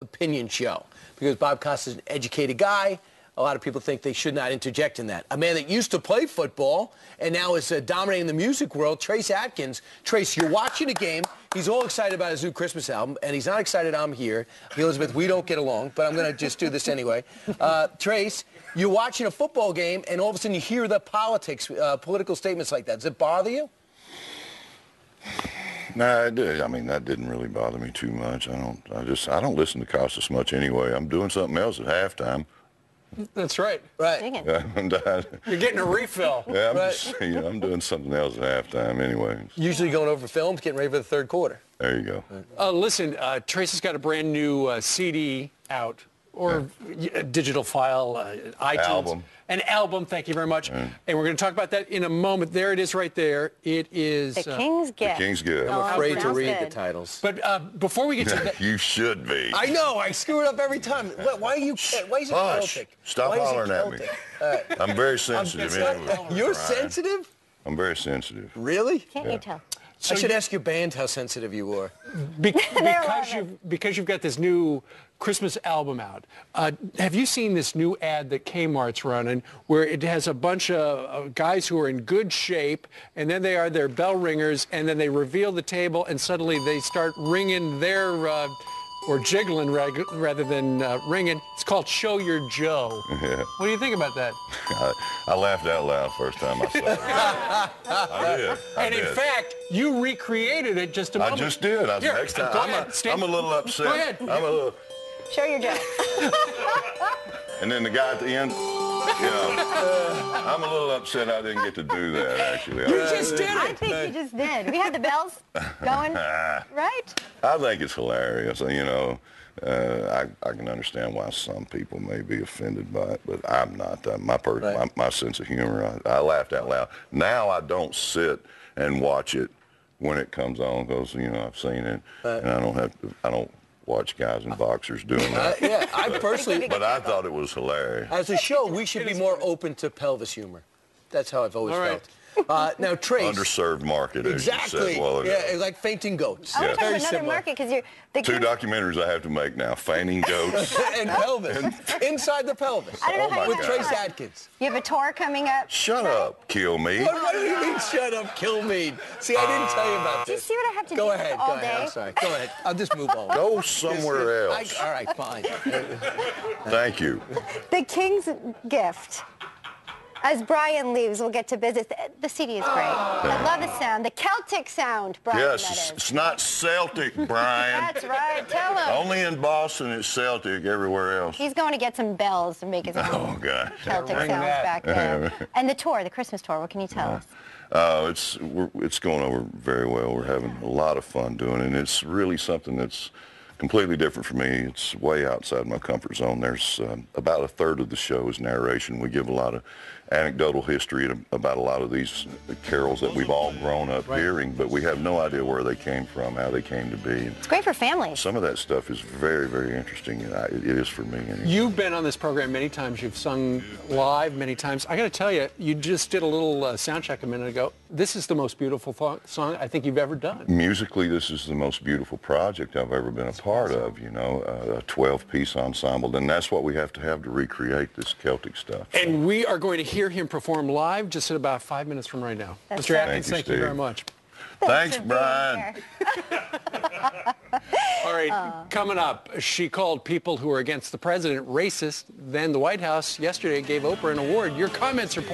opinion show because Bob Costa's an educated guy. A lot of people think they should not interject in that. A man that used to play football and now is dominating the music world, Trace Adkins. Trace, you're watching a game. He's all excited about his new Christmas album, and he's not excited I'm here. Elizabeth, we don't get along, but I'm going to just do this anyway. Trace, you're watching a football game, and all of a sudden you hear the politics, political statements like that. Does it bother you? No, it did. I mean, that didn't really bother me too much. I don't listen to Costas much anyway. I'm doing something else at halftime. That's right. Right. You're getting a refill. Yeah, Right. I'm doing something else at halftime anyway. Usually going over films, getting ready for the third quarter. There you go. Listen, Trace has got a brand new CD out, or a digital file, iTunes. Album. An album, thank you very much. And we're going to talk about that in a moment. There it is right there. It is... The King's Gift. The King's Gift. I'm afraid to read the good. titles. But before we get to that... You should be. I know, I screw it up every time. Why are you... Why is it Hush. Celtic? Stop Why is it hollering at me. Celtic? I'm very sensitive anyway. You're Brian. sensitive? I'm very sensitive. Really? Can't you tell? I should ask your band how sensitive you were. Because you've got this new Christmas album out. Have you seen this new ad that Kmart's running where it has a bunch of guys who are in good shape, and then they are their bell ringers, and then they reveal the table, and suddenly they start ringing their... or jiggling rather than ringing. It's called Show Your Joe. Yeah. What do you think about that? I laughed out loud first time I saw it. I did. And in fact, you recreated it just a moment. I just did. Here, Next time, go ahead, I'm a little upset. Go ahead. I'm a little... Show your Joe. And then the guy at the end, I'm a little upset I didn't get to do that, actually. You just did it. I think you just did. We had the bells going, right? I think it's hilarious. You know, I can understand why some people may be offended by it, but I'm not. My sense of humor, I laughed out loud. Now I don't sit and watch it when it comes on because, you know, I've seen it, and I don't watch guys in boxers doing that. Yeah, I personally... But I thought it was hilarious. As a show, we should be more open to pelvis humor. That's how I've always felt. Now, Trace... Underserved market, as exactly. you said a while ago. Yeah, like fainting goats. I want to talk Very about another similar. market because you're... Two documentaries I have to make now, Fainting Goats. And pelvis. Inside the pelvis. I don't know how you With do Trace that. Adkins. You have a tour coming up. Shut up, kill me. What do you mean, shut up, kill me? See, I didn't tell you about Do you this. see what I have to Go do ahead, all go day? ahead. I'm sorry. Go ahead. I'll just move on. Go somewhere else. All right, fine. Thank you. The King's Gift. As Brian leaves, we'll get to business. The CD is great. I love the sound. The Celtic sound, Brian, Yes, that is. it's not Celtic, Brian. That's right. Tell him. Only in Boston it's Celtic, everywhere else. He's going to get some bells to make his own Oh, gosh. Celtic sounds back there. And the tour, the Christmas tour, what can you tell us? It's going over very well. We're having a lot of fun doing it, and it's really something that's completely different for me. It's way outside my comfort zone. There's about a third of the show is narration. We give a lot of anecdotal history about a lot of these carols that we've all grown up hearing, but we have no idea where they came from, how they came to be. It's great for families. Some of that stuff is very, very interesting, and it is for me. Anyway. You've been on this program many times. You've sung live many times. I got to tell you, you just did a little sound check a minute ago. This is the most beautiful song I think you've ever done. Musically, this is the most beautiful project I've ever been a part of, you know, a 12-piece ensemble, and that's what we have to recreate this Celtic stuff. And we are going to hear him perform live just in about 5 minutes from right now. That's Mr. right. Adkins, thank you Steve. very much. Thanks, for being Brian. here. All right, coming up, she called people who are against the president racist. Then the White House yesterday gave Oprah an award. Your comments are